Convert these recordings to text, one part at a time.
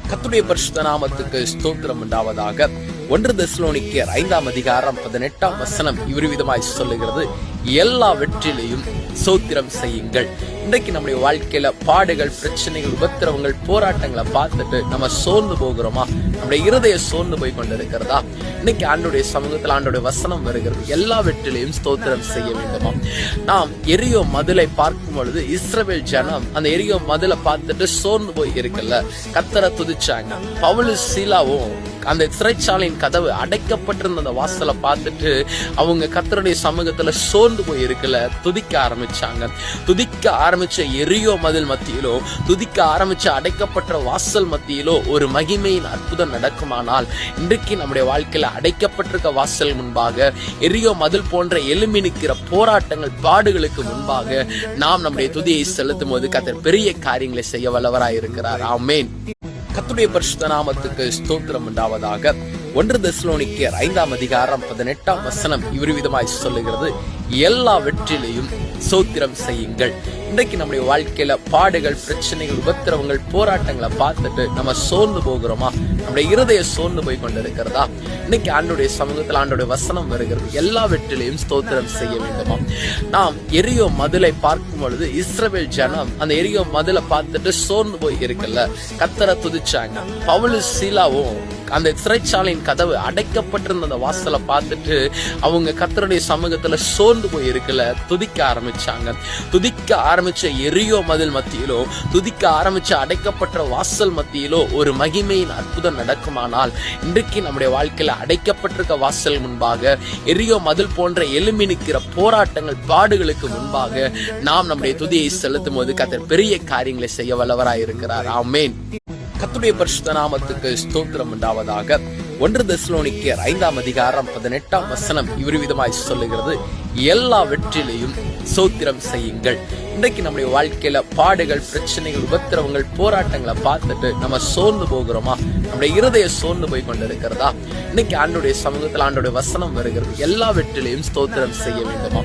கர்த்தருடைய பரிசுத்த நாமத்துக்கு ஸ்தோத்திரம் உண்டாவதாக. 1 தெசலோனிக்கேயர் 5ஆம் அதிகாரம் 18ஆம் வசனம் இவ்விதமாய் சொல்லுகிறது, எல்லா வெற்றிலையும் ஸ்தோத்திரம் செய்யுங்கள். இன்றைக்கு நம்முடைய வாழ்க்கையில பாடுகள், பிரச்சனைகள், உபத்திரவங்கள், போராட்டங்களை பார்த்துட்டு நம்ம சோர்ந்து போகிறோமா? நம்முடைய இருதயம் சோர்ந்து போய் கொண்டிருக்கிறதா? இன்னைக்கு ஆண்டோடைய சமூகத்தில் ஆண்டோடைய வசனம் வருகிறது, எல்லா வெற்றிலையும் ஸ்தோத்திரம் செய்ய வேண்டுமா? நாம் எரியோ மதிலை பார்க்கும் பொழுது இஸ்ரவேல் ஜனம் அந்த எரியோ மதிலை பார்த்துட்டு சோர்ந்து போய் இருக்குல்ல, கர்த்தரை துதிச்சாங்க. பவுல் சீலாவும் அந்த சிறைச்சாலையின் கதவு அடைக்கப்பட்டிருந்த அந்த வாசலை பார்த்துட்டு அவங்க கர்த்தருடைய சமூகத்துல சோர்ந்து போய் இருக்குல்ல, துதிக்க ஆரம்பிச்சாங்க. துதிக்க ஆரம்பிச்ச எரியோ மதில் மத்தியிலோ, துதிக்க ஆரம்பிச்ச அடைக்கப்பட்ட வாசல் மத்தியிலோ ஒரு மகிமையின் அற்புதம் நடக்குமானால், இன்றைக்கு நம்முடைய வாழ்க்கையில அடைக்கப்பட்டிருக்க வாசல் முன்பாக, எரியோ மதில் போன்ற எழும்பி நிற்கிற போராட்டங்கள், பாடுகளுக்கு முன்பாக நாம் நம்முடைய துதியை செலுத்தும் போது கர்த்தர் பெரிய காரியங்களை செய்ய வல்லவராய் இருக்கிறார். ஆமென். கர்த்தருடைய பரிசுத்த நாமத்துக்கு ஸ்தோத்திரம் உண்டாவதாக. 1 தெசலோனிக்கேயர் 5ஆம் அதிகாரம் 18ஆம் வசனம் இவ்விதமாய் சொல்லுகிறது, எல்லா வெற்றிலையும் ஸ்தோத்திரம் செய்யுங்கள். இன்றைக்கு நம்முடைய வாழ்க்கையில பாடுகள், பிரச்சனைகள், உபத்திரவங்கள், போராட்டங்களை பார்த்துட்டு நம்ம சோர்ந்து போகிறோமா? நம்முடைய இருதயம் சோர்ந்து போய் கொண்டிருக்கிறதா? இன்னைக்கு ஆண்டோடைய சமூகத்தில் ஆண்டோடைய வசனம் வருகிறது, எல்லா வெற்றிலையும் ஸ்தோத்திரம் செய்ய வேண்டுமா? நாம் எரியோ மதிலை பார்க்கும் பொழுது இஸ்ரவேல் ஜனம் அந்த எரியோ மதிலை பார்த்துட்டு சோர்ந்து போய் இருக்குல்ல, கர்த்தரை துதிச்சாங்க. பவுல் சீலாவும் அந்த சிறைச்சாலையின் கதவு அடைக்கப்பட்டிருந்த அந்த வாசலை பார்த்துட்டு அவங்க கர்த்தருடைய சமூகத்துல சோர்ந்து போய் இருக்குல்ல, துதிக்க ஆரம்பிச்சாங்க. துதிக்க ஆரம்பிச்ச எரியோ மதில் மத்தியிலோ, துதிக்க ஆரம்பிச்ச அடைக்கப்பட்ட வாசல் மத்தியிலோ ஒரு மகிமையின் அற்புதம் நடக்குமானால், இன்றைக்கு நம்முடைய வாழ்க்கையில அடைக்கப்பட்டிருக்க வாசல் முன்பாக, எரியோ மதில் போன்ற எழும்பி நிற்கிற போராட்டங்கள், பாடுகளுக்கு முன்பாக நாம் நம்முடைய துதியை செலுத்தும் போது கர்த்தர் பெரிய காரியங்களை செய்ய வல்லவராய் இருக்கிறார். ஆமென். கர்த்தருடைய பரிசுத்த நாமத்துக்கு ஸ்தோத்திரம் உண்டாவதாக. 1 தெசலோனிக்கேயர் 5ஆம் அதிகாரம் 18ஆம் வசனம் இவ்விதமாய் சொல்லுகிறது, எல்லா வெற்றிலையும் ஸ்தோத்திரம் செய்யுங்கள். இன்றைக்கு நம்முடைய வாழ்க்கையில பாடுகள், பிரச்சனைகள், உபத்திரவங்கள், போராட்டங்களை பார்த்துட்டு நம்ம சோர்ந்து போகிறோமா? நம்முடைய இருதயம் சோர்ந்து போய் கொண்டிருக்கிறதா? இன்னைக்கு ஆண்டோடைய சமூகத்தில் ஆண்டோடைய வசனம் வருகிறது, எல்லா வெற்றிலையும் ஸ்தோத்திரம் செய்ய வேண்டுமா?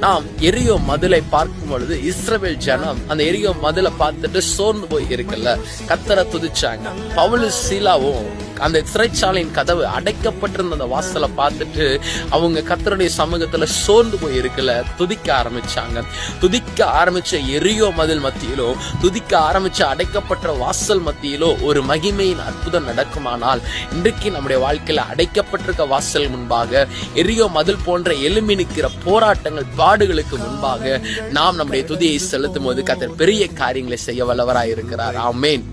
நாம் எரியோ மதிலை பார்க்கும் பொழுது இஸ்ரவேல் ஜனம் அந்த எரியோ மதிலை பார்த்துட்டு சோர்ந்து போய் இருக்குல்ல, கர்த்தரை துதிச்சாங்க. பவுல் சீலாவும் அந்த சிறைச்சாலையின் கதவு அடைக்கப்பட்டிருந்த அந்த வாசலை பார்த்துட்டு அவங்க கர்த்தருடைய சமூகத்துல சோர்ந்து போய் இருக்குல்ல, துதிக்க ஆரம்பிச்சாங்க. துதிக்க ஆரம்பிச்ச எரியோ மதில் மத்தியிலோ, துதிக்க ஆரம்பிச்ச அடைக்கப்பட்ட வாசல் மத்தியிலோ ஒரு மகிமையின் அற்புதம் நடக்குமானால், இன்றைக்கு நம்முடைய வாழ்க்கையில அடைக்கப்பட்டிருக்க வாசல் முன்பாக, எரியோ மதில் போன்ற எழும்பி நிற்கிற போராட்டங்கள், பாடுகளுக்கு முன்பாக நாம் நம்முடைய துதியை செலுத்தும் போது கர்த்தர் பெரிய காரியங்களை செய்ய வல்லவராய் இருக்கிறார். ஆமென்.